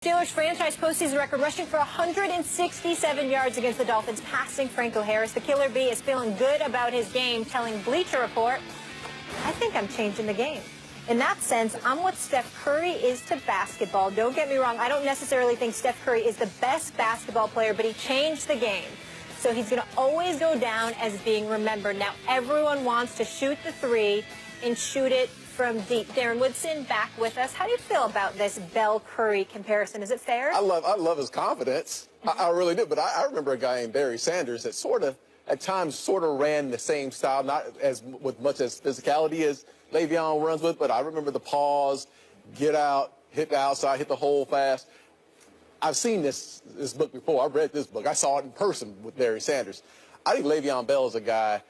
Steelers franchise postseason record, rushing for 167 yards against the Dolphins, passing Franco Harris. The Killer Bee is feeling good about his game, telling Bleacher Report, "I think I'm changing the game." In that sense, I'm what Steph Curry is to basketball. Don't get me wrong, I don't necessarily think Steph Curry is the best basketball player, but he changed the game. So he's going to always go down as being remembered. Now, everyone wants to shoot the three and shoot it from deep. Darren Woodson back with us. How do you feel about this Bell-Curry comparison? Is it fair? I love his confidence. I really do. But I remember a guy named Barry Sanders that at times ran the same style, not as with much as physicality as Le'Veon runs with, but I remember the pause, get out, hit the outside, hit the hole fast. I've seen this book before. I've read this book. I saw it in person with Barry Sanders. I think Le'Veon Bell is a guy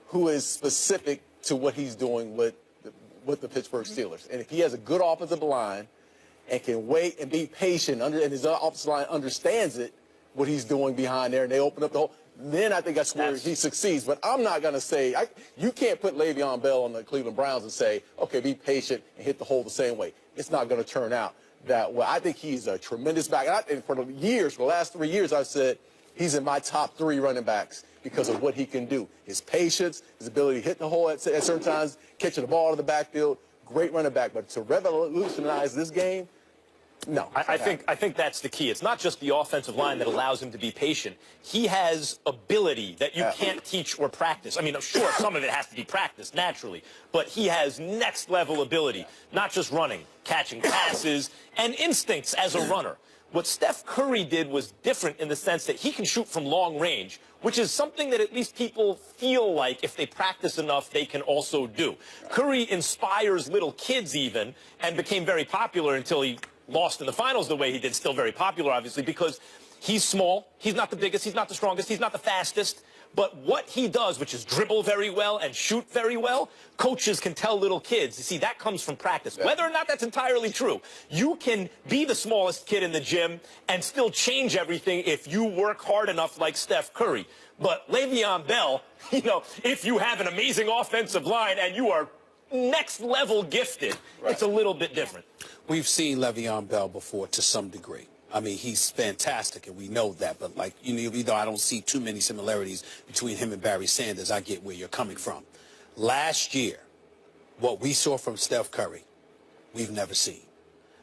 who is specific to what he's doing with the Pittsburgh Steelers. And if he has a good offensive line and can wait and be patient, and his offensive line understands what he's doing behind there, and they open up the hole, then I think that's where he succeeds. But I'm not going to say, you can't put Le'Veon Bell on the Cleveland Browns and say, okay, be patient and hit the hole the same way. It's not going to turn out that way. I think he's a tremendous back. And for the last 3 years, I've said he's in my top 3 running backs because of what he can do. His patience, his ability to hit the hole at certain times, catching the ball in the backfield, great running back. But to revolutionize this game, no. I think that's the key. It's not just the offensive line that allows him to be patient. He has ability that you can't teach or practice. I mean, sure, some of it has to be practiced naturally, but he has next-level ability, not just running, catching passes, and instincts as a runner. What Steph Curry did was different in the sense that he can shoot from long range, which is something that at least people feel like if they practice enough, they can also do. Curry inspires little kids even, and became very popular until he lost in the finals the way he did. Still very popular, obviously, because he's small. He's not the biggest. He's not the strongest. He's not the fastest. But what he does, which is dribble very well and shoot very well, coaches can tell little kids. You see, that comes from practice. Whether or not that's entirely true, you can be the smallest kid in the gym and still change everything if you work hard enough like Steph Curry. But Le'Veon Bell, if you have an amazing offensive line and you are next level gifted, it's a little bit different. We've seen Le'Veon Bell before to some degree. I mean, he's fantastic, and we know that. But, even though I don't see too many similarities between him and Barry Sanders, I get where you're coming from. Last year, what we saw from Steph Curry, we've never seen.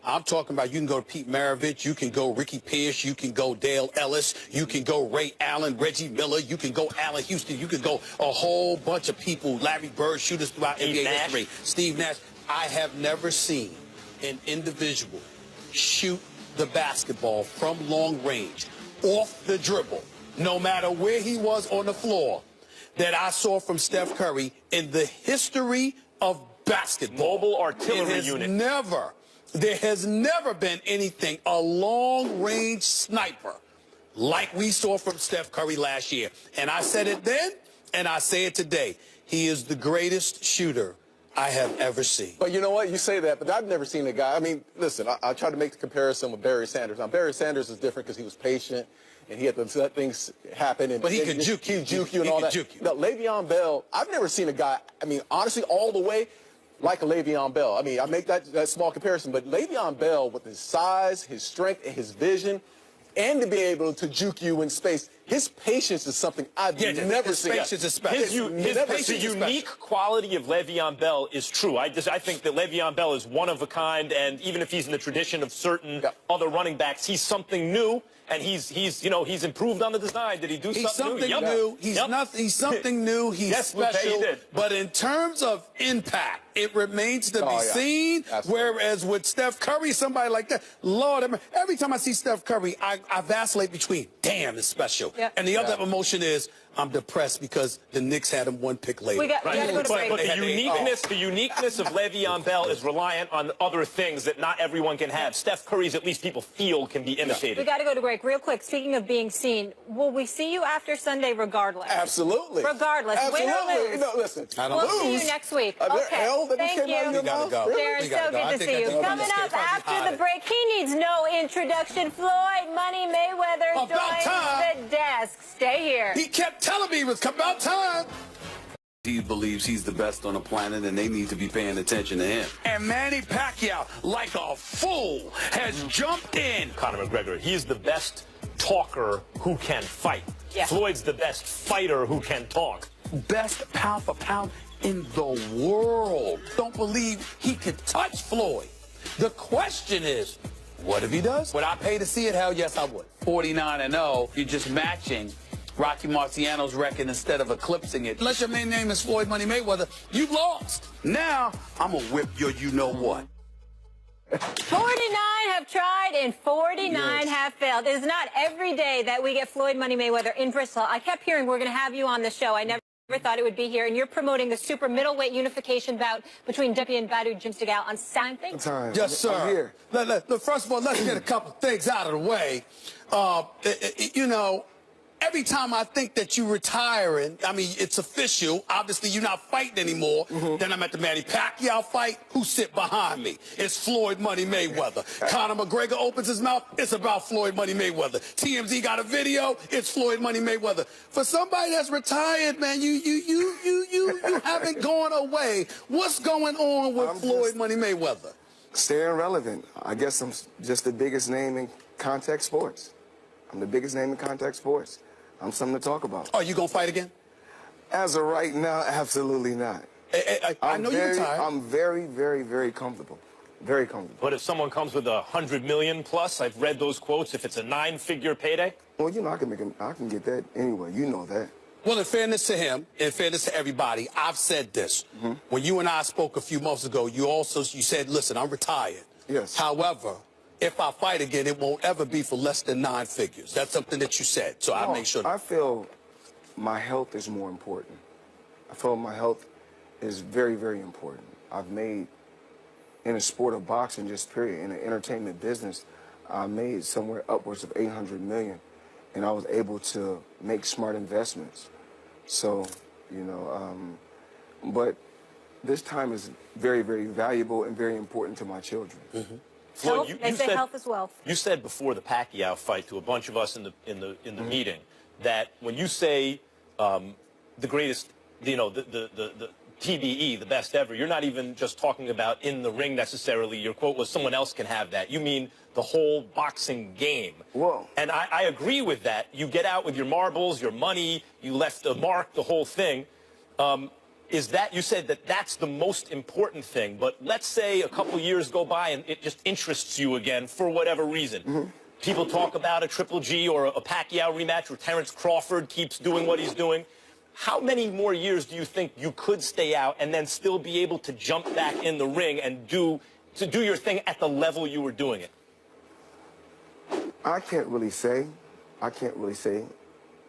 I'm talking about, you can go to Pete Maravich, you can go Ricky Pierce, you can go Dale Ellis, you can go Ray Allen, Reggie Miller, you can go Allen Houston, you can go a whole bunch of people, Larry Bird, shooters throughout NBA history, Steve Nash. I have never seen an individual shoot the basketball from long range, off the dribble, no matter where he was on the floor, that I saw from Steph Curry in the history of basketball. Mobile artillery unit. There has never been anything, a long-range sniper, like we saw from Steph Curry last year. And I said it then, and I say it today. He is the greatest shooter I have ever seen. But you know what? You say that, but I've never seen a guy. I mean, listen, I tried to make the comparison with Barry Sanders. Now, Barry Sanders is different because he was patient, and he had to let things happen. And, but he could juke you and all that. No, Le'Veon Bell, I've never seen a guy, I mean, honestly, all the way, like a Le'Veon Bell. I mean, I make that small comparison, but Le'Veon Bell, with his size, his strength, and his vision, and to be able to juke you in space, his patience is something I've never seen. His patience is special. The unique quality of Le'Veon Bell is true. I think that Le'Veon Bell is one of a kind, and even if he's in the tradition of certain other running backs, he's something new, and he's improved on the design. Did he do something new? He's something new. He's special. But in terms of impact, it remains to be seen. Whereas with Steph Curry, somebody like that, Lord, every time I see Steph Curry, I vacillate between, damn, it's special. And the other emotion is, I'm depressed because the Knicks had him one pick later. We gotta go to break. But the uniqueness of Le'Veon Bell is reliant on other things that not everyone can have. Steph Curry's, at least people feel, can be imitated. We got to go to break. Real quick, speaking of being seen, will we see you after Sunday regardless? Absolutely. Regardless. Absolutely. Win or lose? No, listen. We'll see you next week. Okay. Thank you. We gotta go. Darren, so good to see you. Coming up after the break, he needs no introduction. Floyd Money Mayweather joins the desk. Stay here. He kept telling me it was about time. He believes he's the best on the planet, and they need to be paying attention to him. And Manny Pacquiao, like a fool, has jumped in. Conor McGregor, he's the best talker who can fight. Yeah. Floyd's the best fighter who can talk. Best pound for pound in the world. Don't believe he could touch Floyd. The question is, what if he does? Would I pay to see it? Hell yes, I would. 49-0, you're just matching Rocky Marciano's record instead of eclipsing it. Unless your main name is Floyd Money Mayweather, you've lost. Now, I'm going to whip your you-know-what. 49 have tried and 49 have failed. It is not every day that we get Floyd Money Mayweather in Bristol. I kept hearing we're going to have you on the show. I never thought it would be here. And you're promoting the super middleweight unification bout between Duppy and Badu Jim Stegall on Saturday. Yes, sir. I'm here. Look, first of all, let's get a couple things out of the way. You know, every time I think that you're retiring, I mean, it's official. Obviously, you're not fighting anymore. Then I'm at the Manny Pacquiao fight. Who sit behind me? It's Floyd Money Mayweather. Conor McGregor opens his mouth. It's about Floyd Money Mayweather. TMZ got a video. It's Floyd Money Mayweather. For somebody that's retired, man, you haven't gone away. What's going on with Floyd Money Mayweather? Staying relevant. I guess I'm just the biggest name in contact sports. I'm the biggest name in contact sports. I'm something to talk about. Are you going to fight again? As of right now, absolutely not. I know you're retired. I'm very, very, very comfortable. Very comfortable. But if someone comes with $100 million plus, I've read those quotes, if it's a 9-figure payday? Well, you know, I can get that anyway. You know that. Well, in fairness to him, in fairness to everybody, I've said this. When you and I spoke a few months ago, you said, listen, I'm retired. Yes. However, if I fight again, it won't ever be for less than 9 figures. That's something that you said, so I make sure. I feel my health is more important. I feel my health is very, very important. I've made, in the sport of boxing, just period, in the entertainment business, I made somewhere upwards of $800 million, and I was able to make smart investments. So, you know, but this time is very, very valuable and very important to my children. Floyd, They say health is wealth. You said before the Pacquiao fight to a bunch of us in the meeting that when you say the greatest, you know, the TBE, the best ever, you're not even just talking about in the ring necessarily. Your quote was someone else can have that. You mean the whole boxing game. Whoa. And I agree with that. You get out with your marbles, your money, you left a mark, the whole thing. Is that, you said that that's the most important thing, but let's say a couple years go by and it just interests you again for whatever reason. People talk about a Triple G or a Pacquiao rematch, or Terrence Crawford keeps doing what he's doing. How many more years do you think you could stay out and then still be able to jump back in the ring and do your thing at the level you were doing it? I can't really say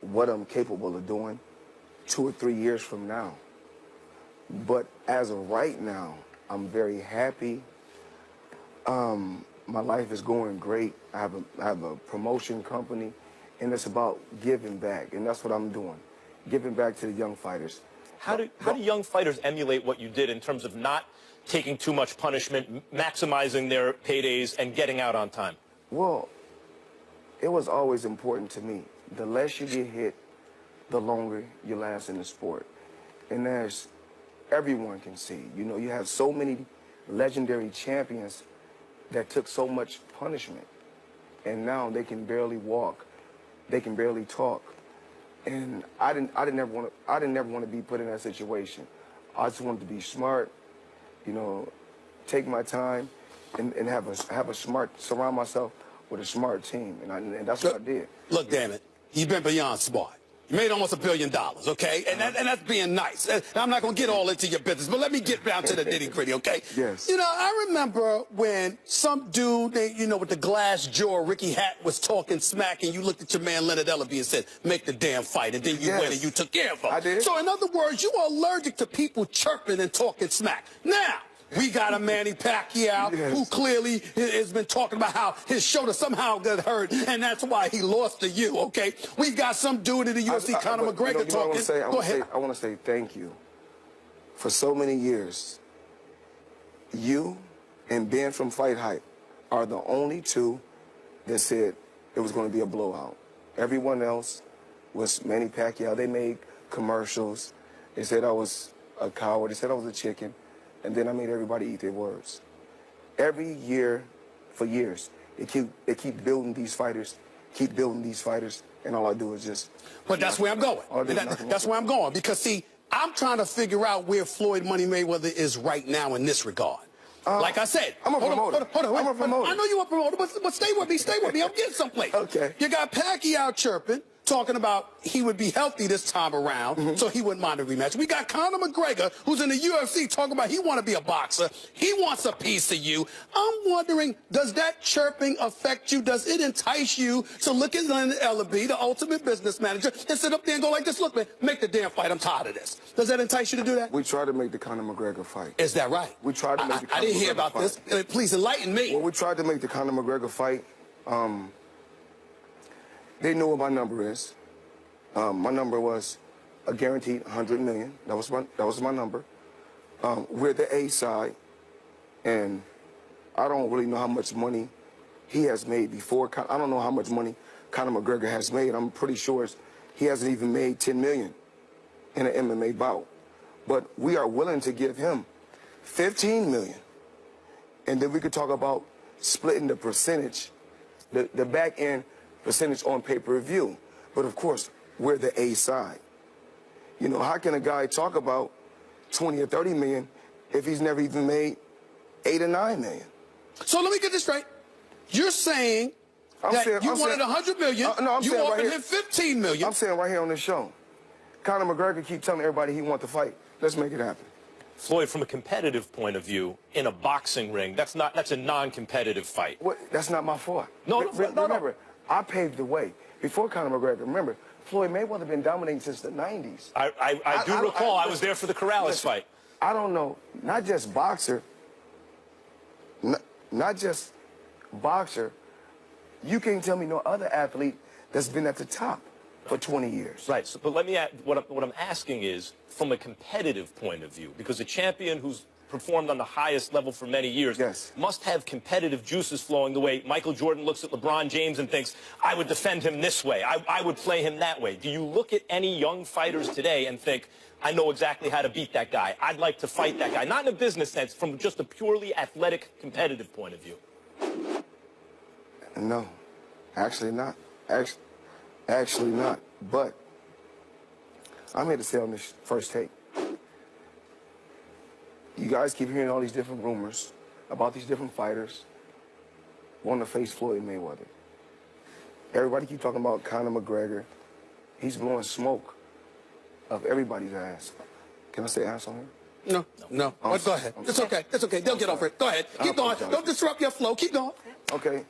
what I'm capable of doing 2 or 3 years from now. But as of right now, I'm very happy. My life is going great. I have a promotion company, and it's about giving back, and that's what I'm doing, giving back to the young fighters. How do young fighters emulate what you did in terms of not taking too much punishment, maximizing their paydays, and getting out on time? Well, it was always important to me. The less you get hit, the longer you last in the sport. And there's everyone can see. You know, you have so many legendary champions that took so much punishment, and now they can barely walk, they can barely talk. And I didn't never want to be put in that situation. I just wanted to be smart, you know, take my time, and surround myself with a smart team, and that's what I did. Look, damn it, you've been beyond smart. You made almost $1 billion, okay? And that's being nice. I'm not going to get all into your business, but let me get down to the nitty-gritty, okay? Yes. You know, I remember when some dude, you know, with the glass jaw, Ricky Hat, was talking smack, and you looked at your man Leonard Ellaby and said, make the damn fight, and then you went and you took care of him. I did. So in other words, you are allergic to people chirping and talking smack. Now, we got a Manny Pacquiao who clearly has been talking about how his shoulder somehow got hurt, and that's why he lost to you, okay? We got some dude in the UFC, Conor McGregor, talking. Go ahead. I want to say thank you. For so many years, you and Ben from Fight Hype are the only two that said it was going to be a blowout. Everyone else was Manny Pacquiao. They made commercials. They said I was a coward. They said I was a chicken. And then I made everybody eat their words. Every year, for years, they keep building these fighters, and all I do is just... But that's where I'm going. That's where I'm going. Because, see, I'm trying to figure out where Floyd Money Mayweather is right now in this regard. Like I said, I'm a promoter. I'm a promoter. I know you're a promoter, but stay with me. I'm getting someplace. Okay. You got Pacquiao chirping, talking about he would be healthy this time around, so he wouldn't mind a rematch. We got Conor McGregor, who's in the UFC, talking about he want to be a boxer. He wants a piece of you. I'm wondering, does that chirping affect you? Does it entice you to look at Leonard Ellaby, the ultimate business manager, and sit up there and go like this, look, man, make the damn fight. I'm tired of this. Does that entice you to do that? We tried to make the Conor McGregor fight. Is that right? We tried to make the Conor I didn't hear McGregor about fight. this. Please enlighten me. Well, we tried to make the Conor McGregor fight. They knew what my number is. My number was a guaranteed $100 million. That was my number. We're the A side, and I don't really know how much money he has made before. I don't know how much money Conor McGregor has made. I'm pretty sure he hasn't even made $10 million in an MMA bout. But we are willing to give him $15 million, and then we could talk about splitting the percentage, the back end percentage on pay-per-view. But of course, we're the A side. You know, how can a guy talk about 20 or 30 million if he's never even made 8 or 9 million? So let me get this straight. You're saying that you wanted $100 million. No, I'm you saying offered right him $15 million. I'm saying right here on this show, Conor McGregor keep telling everybody he wants to fight. Let's make it happen. Floyd, from a competitive point of view, in a boxing ring, that's a non-competitive fight. That's not my fault. No. Remember, I paved the way. Before Conor McGregor, remember, Floyd Mayweather been dominating since the 90s. I do recall. I was there for the Corrales fight. I don't know, not just boxer, not just boxer. You can't tell me no other athlete that's been at the top for 20 years. Right. So, but let me add, what I'm asking is, from a competitive point of view, because a champion who's performed on the highest level for many years must have competitive juices flowing the way Michael Jordan looks at LeBron James and thinks, I would defend him this way, I would play him that way. Do you look at any young fighters today and think, I know exactly how to beat that guy, I'd like to fight that guy? Not in a business sense, from just a purely athletic, competitive point of view. No, actually not. Actually not. But I'm here to say on this first take, you guys keep hearing all these different rumors about these different fighters wanting to face Floyd Mayweather. Everybody keep talking about Conor McGregor. He's blowing smoke of everybody's ass. Can I say ass on here? No. But go ahead. It's okay. It's okay. They'll get over it. Go ahead. Keep going. Don't disrupt your flow. Keep going. Okay.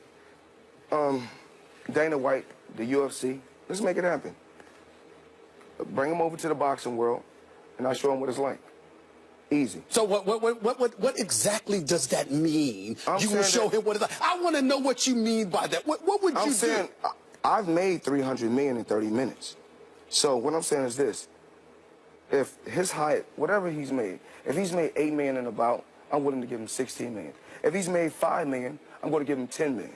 Dana White, the UFC, let's make it happen. Bring him over to the boxing world, and I'll show him what it's like. Easy. So what exactly does that mean? You will show him what it's like. I want to know what you mean by that. What would you do? I've made $300 million in 30 minutes. So what I'm saying is this. If his height, whatever he's made, if he's made $8 million in a bout, I'm willing to give him $16 million. If he's made $5 million, I'm going to give him $10 million.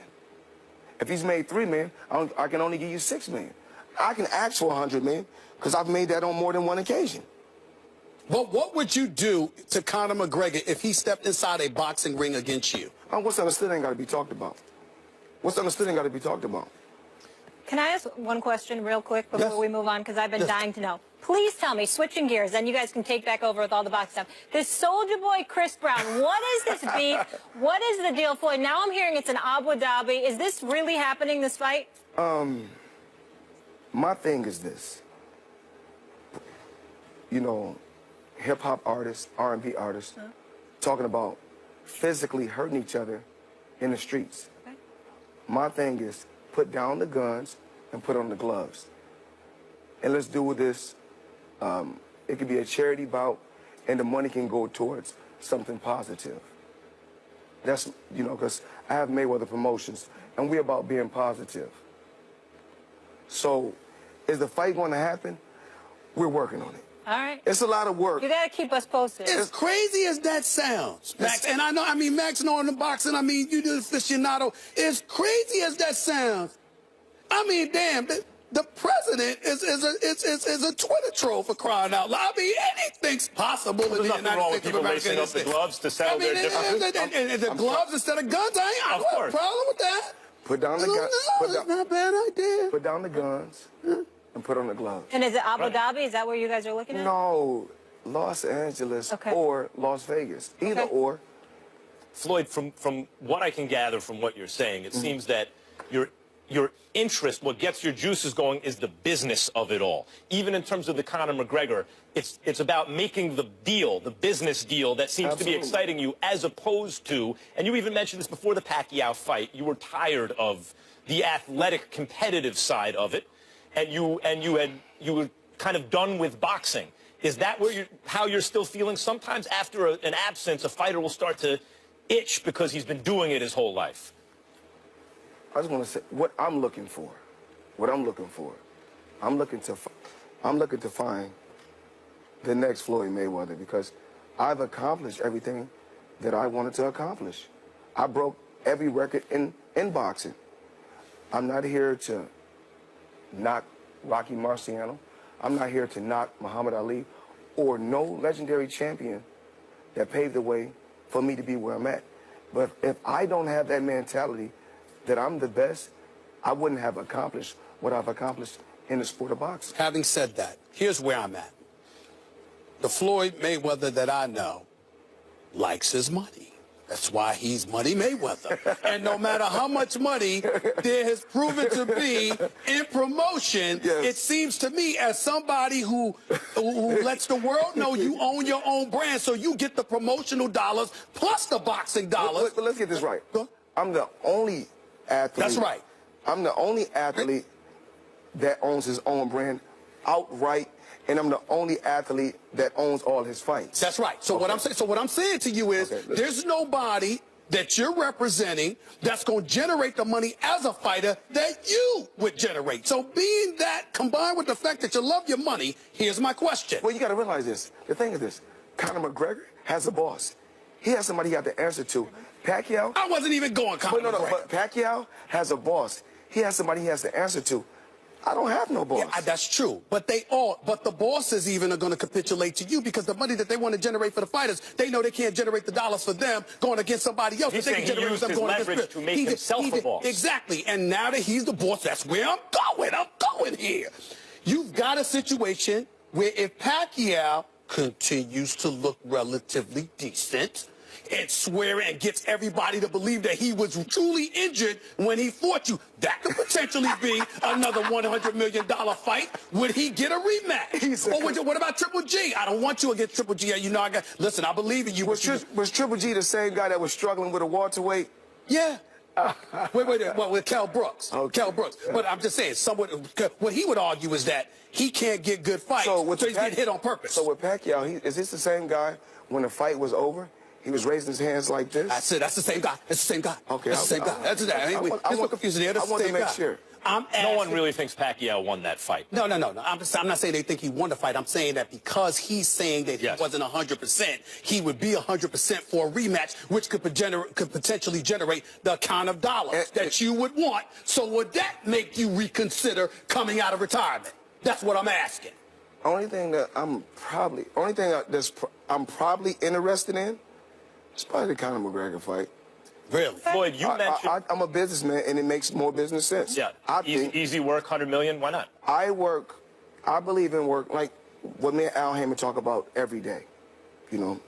If he's made $3 million, I can only give you $6 million. I can ask for $100 million because I've made that on more than one occasion. But what would you do to Conor McGregor if he stepped inside a boxing ring against you? What's understood ain't got to be talked about. What's understood ain't got to be talked about. Can I ask one question real quick before we move on? Because I've been dying to know. Please tell me, switching gears, then you guys can take back over with all the box stuff. This Soulja Boy Chris Brown, what is this beef? What is the deal, Floyd? Now I'm hearing it's in Abu Dhabi. Is this really happening, this fight? My thing is this. You know, hip-hop artists, R&B artists, talking about physically hurting each other in the streets. Okay. My thing is put down the guns and put on the gloves. And let's do this. It could be a charity bout, and the money can go towards something positive. That's, you know, because I have Mayweather Promotions, and we're about being positive. So, is the fight going to happen? We're working on it. All right. It's a lot of work. You got to keep us posted. As crazy as that sounds, Max, and I mean, Max knowing the boxing, you do the aficionado. As crazy as that sounds, I mean, damn, the president is a Twitter troll for crying out loud. I mean, anything's possible in the There's nothing wrong United with States of people America. lacing up the gloves to settle their differences. And the gloves instead of guns, I ain't got a problem with that. Put down the guns. It's not a bad idea. Put down the guns and put on the gloves. And is it Abu Dhabi? Is that where you guys are looking at? No, Los Angeles or Las Vegas. Either or. Floyd, from what I can gather from what you're saying, it seems that your interest, what gets your juices going, is the business of it all. Even in terms of the Conor McGregor, it's about making the deal, the business deal that seems to be exciting you, as opposed to, and you even mentioned this before the Pacquiao fight, you were tired of the athletic, competitive side of it, and you were kind of done with boxing. Is that how you're still feeling? Sometimes after an absence, a fighter will start to itch because he's been doing it his whole life. I just want to say what I'm looking for. I'm looking to find the next Floyd Mayweather, because I've accomplished everything that I wanted to accomplish. I broke every record in boxing. I'm not here to knock Rocky Marciano. I'm not here to knock Muhammad Ali or no legendary champion that paved the way for me to be where I'm at. But if I don't have that mentality that I'm the best, I wouldn't have accomplished what I've accomplished in the sport of boxing. Having said that, here's where I'm at. The Floyd Mayweather that I know likes his money. That's why he's Money Mayweather. And no matter how much money there has proven to be in promotion, it seems to me, as somebody who lets the world know you own your own brand, so you get the promotional dollars plus the boxing dollars. But let's get this right. I'm the only athlete. That's right. I'm the only athlete that owns his own brand outright, and I'm the only athlete that owns all his fights. That's right. So what I'm saying to you is, there's nobody that you're representing that's going to generate the money as a fighter that you would generate. So being that, combined with the fact that you love your money, here's my question. Well, you got to realize this. The thing is this. Conor McGregor has a boss. He has somebody he got to answer to. Pacquiao. I wasn't even going Conor McGregor. But Pacquiao has a boss. He has somebody he has to answer to. I don't have no boss. Yeah, that's true. But the bosses even are going to capitulate to you, because the money that they want to generate for the fighters, they know they can't generate the dollars for them going against somebody else. He's they saying can generate he used his leverage to make himself a boss. Exactly. And now that he's the boss, that's where I'm going. I'm going here. You've got a situation where if Pacquiao continues to look relatively decent and swear and gets everybody to believe that he was truly injured when he fought you, that could potentially be another $100 million fight. Would he get a rematch? Or what about Triple G? I don't want you against Triple G. You know, listen, I believe in you. Was Triple G the same guy that was struggling with a welterweight? Yeah. With Kell Brooks. Kell Brooks. But I'm just saying, what he would argue is that he can't get good fights, so he's getting hit on purpose. So with Pacquiao, is this the same guy when the fight was over? He was raising his hands like this? That's it. That's the same guy. It's the same guy. Okay. That's the same guy. That's that. There's no confusion there. That's the same guy. I want to make sure. No one really thinks Pacquiao won that fight. No. I'm not saying they think he won the fight. I'm saying that because he's saying that he wasn't 100%, he would be 100% for a rematch, which could potentially generate the kind of dollars that you would want. So would that make you reconsider coming out of retirement? That's what I'm asking. Only thing that I'm probably interested in, it's probably the Conor McGregor fight. Really? Floyd, you mentioned... I'm a businessman, and it makes more business sense. Yeah. Easy work, 100 million, why not? I believe in work, like what me and Al Heyman talk about every day. You know,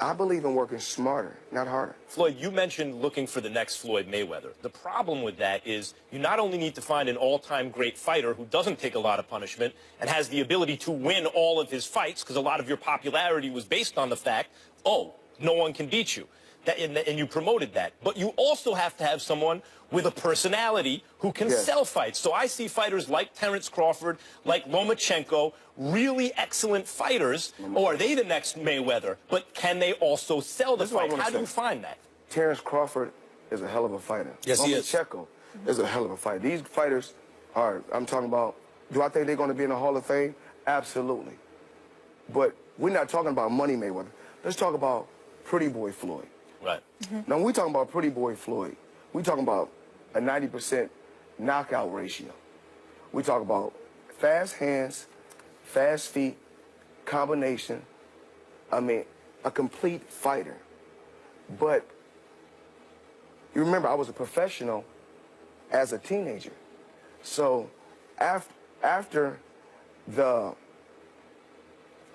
I believe in working smarter, not harder. Floyd, you mentioned looking for the next Floyd Mayweather. The problem with that is you not only need to find an all-time great fighter who doesn't take a lot of punishment and has the ability to win all of his fights, because a lot of your popularity was based on the fact, oh, no one can beat you. And you promoted that. But you also have to have someone with a personality who can sell fights. So I see fighters like Terence Crawford, like Lomachenko, really excellent fighters. Or are they the next Mayweather? But can they also sell the fight? How do you find that? Terence Crawford is a hell of a fighter. Yes, he is. Lomachenko is a hell of a fighter. These fighters are, I'm talking about, do I think they're going to be in the Hall of Fame? Absolutely. But we're not talking about Money Mayweather. Let's talk about Pretty Boy Floyd. Right. Now, when we talking about Pretty Boy Floyd, we talking about a 90% knockout ratio. We talk about fast hands, fast feet, combination. I mean, a complete fighter. But you remember, I was a professional as a teenager. So after the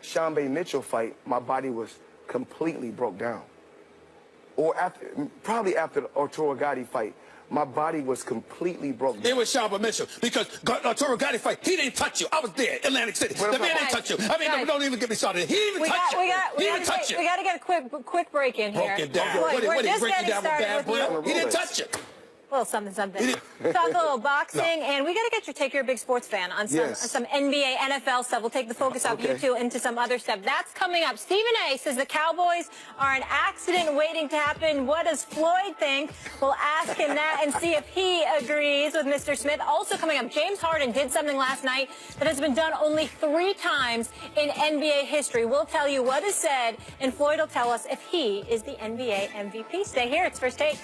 Shambe Mitchell fight, my body was completely broke down. Or probably after the Arturo Gatti fight, my body was completely broke down. It was Shambe Mitchell because Arturo Gatti fight, he didn't touch you. I was there, Atlantic City. The man didn't touch you. I mean, don't even get me started. He didn't even touch you. He didn't touch you. We got to get a quick break in here. Broke it down. Floyd, What did he break you down with started bad boy? He didn't touch you. A little something. Talk a little boxing, and we got to get your take. You're a big sports fan on some NBA, NFL stuff. We'll take the focus off you two into some other stuff. That's coming up. Stephen A. says the Cowboys are an accident waiting to happen. What does Floyd think? We'll ask him that and see if he agrees with Mr. Smith. Also coming up, James Harden did something last night that has been done only 3 times in NBA history. We'll tell you what is said, and Floyd will tell us if he is the NBA MVP. Stay here. It's First Take.